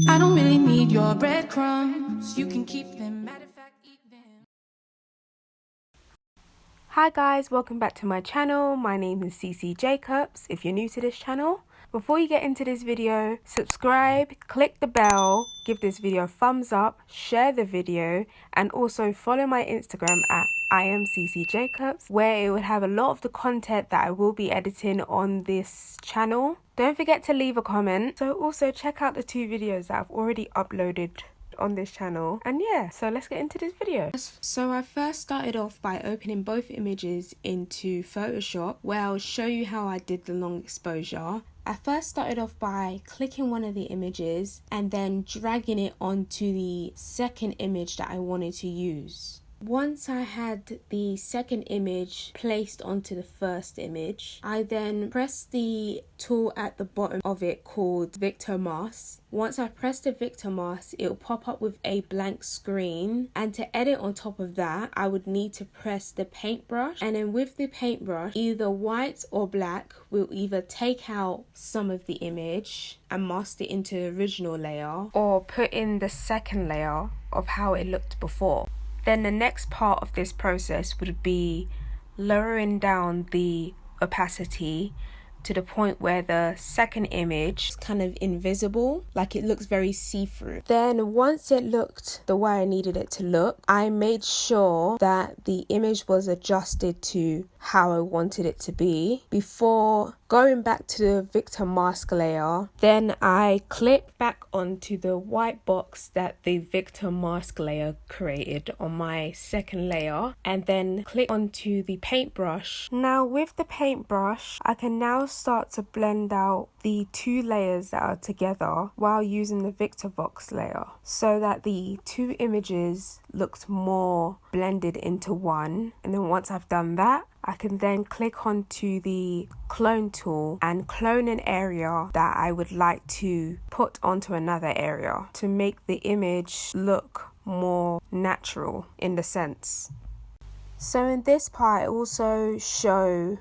I don't really need your breadcrumbs. You can keep them. Matter of fact, eat them. Hi guys, welcome back to my channel. My name is CC Jacobs if you're new to this channel. Before you get into this video, subscribe, click the bell, give this video a thumbs up, share the video, and also follow my Instagram at IamCCJacobs, where it will have a lot of the content that I will be editing on this channel. Don't forget to leave a comment. So also check out the 2 videos that I've already uploaded on this channel, and yeah, so let's get into this video. So I first started off by opening both images into Photoshop, where I'll show you how I did the long exposure. I first started off by clicking one of the images and then dragging it onto the second image that I wanted to use. Once I had the second image placed onto the first image, I then pressed the tool at the bottom of it called Vector Mask. Once I press the Vector Mask, it will pop up with a blank screen, and to edit on top of that, I would need to press the paintbrush, and then with the paintbrush, either white or black will either take out some of the image and mask it into the original layer, or put in the second layer of how it looked before. Then the next part of this process would be lowering down the opacity to the point where the second image is kind of invisible, like it looks very see-through. Then once it looked the way I needed it to look, I made sure that the image was adjusted to how I wanted it to be before going back to the Vector Mask layer. Then I clicked back onto the white box that the Vector Mask layer created on my second layer, and then click onto the paintbrush. Now with the paintbrush, I can now start to blend out the 2 layers that are together while using the Vector Box layer, so that the 2 images looked more blended into one. And then once I've done that, I can then click onto the clone tool and clone an area that I would like to put onto another area to make the image look more natural in the sense. So in this part, I also show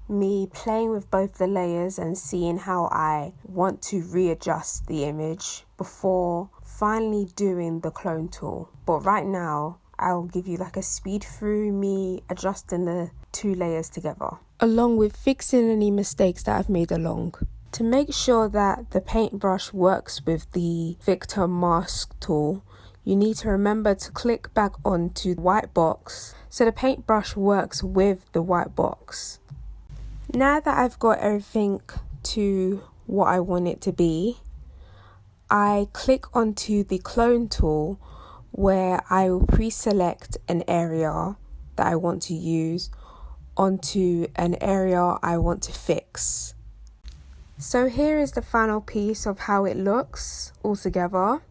me playing with both the layers and seeing how I want to readjust the image before finally doing the clone tool. But right now, I'll give you like a speed through me adjusting the 2 layers together, along with fixing any mistakes that I've made along. To make sure that the paintbrush works with the Vector Mask tool, you need to remember to click back onto the white box so the paintbrush works with the white box. Now that I've got everything to what I want it to be, I click onto the clone tool, where I will pre-select an area that I want to use onto an area I want to fix. So here is the final piece of how it looks all together,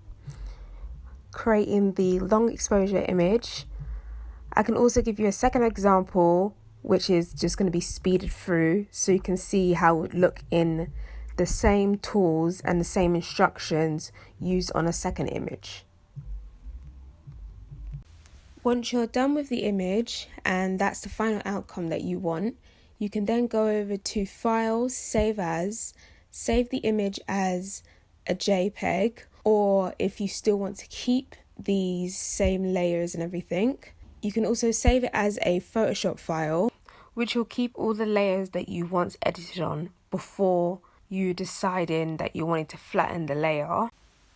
creating the long exposure image. I can also give you a second example, which is just going to be speeded through so you can see how it would look in the same tools and the same instructions used on a second image. Once you're done with the image and that's the final outcome that you want, you can then go over to File, Save As, save the image as a JPEG, or if you still want to keep these same layers and everything, you can also save it as a Photoshop file, which will keep all the layers that you once edited on before you deciding that you wanted to flatten the layer.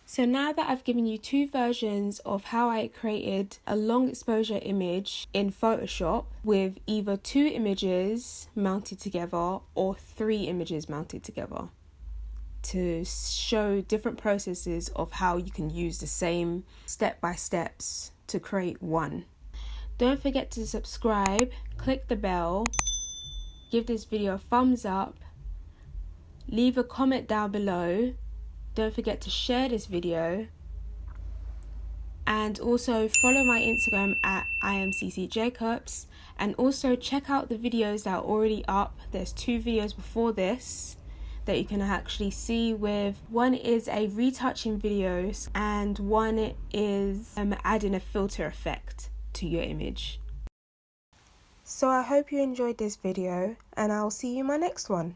So now that I've given you 2 versions of how I created a long exposure image in Photoshop with either 2 images mounted together or 3 images mounted together, to show different processes of how you can use the same step-by-steps to create one. Don't forget to subscribe, click the bell, give this video a thumbs up, leave a comment down below. Don't forget to share this video, and also follow my Instagram at IamCCJacobs, and also check out the videos that are already up. There's 2 videos before this that you can actually see, with one is a retouching videos and one is adding a filter effect to your image. So I hope you enjoyed this video, and I'll see you in my next one.